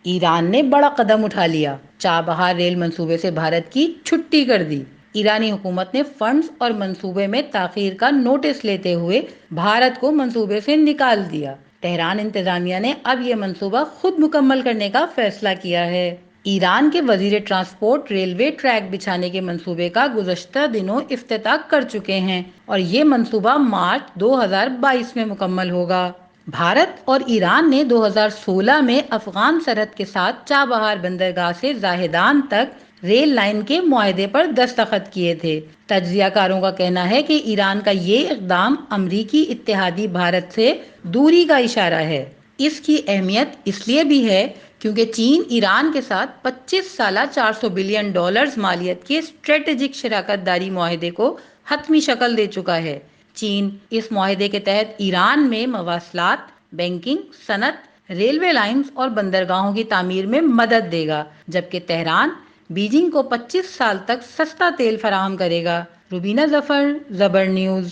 ایران نے بڑا قدم اٹھا لیا، چابہار ریل منصوبے سے بھارت کی چھٹی کر دی۔ ایرانی حکومت نے فنڈز اور منصوبے میں تاخیر کا نوٹس لیتے ہوئے بھارت کو منصوبے سے نکال دیا۔ تہران انتظامیہ نے اب یہ منصوبہ خود مکمل کرنے کا فیصلہ کیا ہے۔ ایران کے وزیر ٹرانسپورٹ ریلوے ٹریک بچھانے کے منصوبے کا گزشتہ دنوں افتتاح کر چکے ہیں اور یہ منصوبہ مارچ 2022 میں مکمل ہوگا۔ بھارت اور ایران نے 2016 میں افغان سرحد کے ساتھ چابہار بندرگاہ سے زاہدان تک ریل لائن کے معاہدے پر دستخط کیے تھے۔ تجزیہ کاروں کا کہنا ہے کہ ایران کا یہ اقدام امریکی اتحادی بھارت سے دوری کا اشارہ ہے۔ اس کی اہمیت اس لیے بھی ہے کیونکہ چین ایران کے ساتھ 25 سالہ $400 بلین مالیت کے اسٹریٹجک شراکت داری معاہدے کو حتمی شکل دے چکا ہے۔ چین اس معاہدے کے تحت ایران میں مواصلات، بینکنگ، صنعت، ریلوے لائنز اور بندرگاہوں کی تعمیر میں مدد دے گا، جبکہ تہران بیجنگ کو 25 سال تک سستا تیل فراہم کرے گا۔ روبینہ ظفر، زبر نیوز۔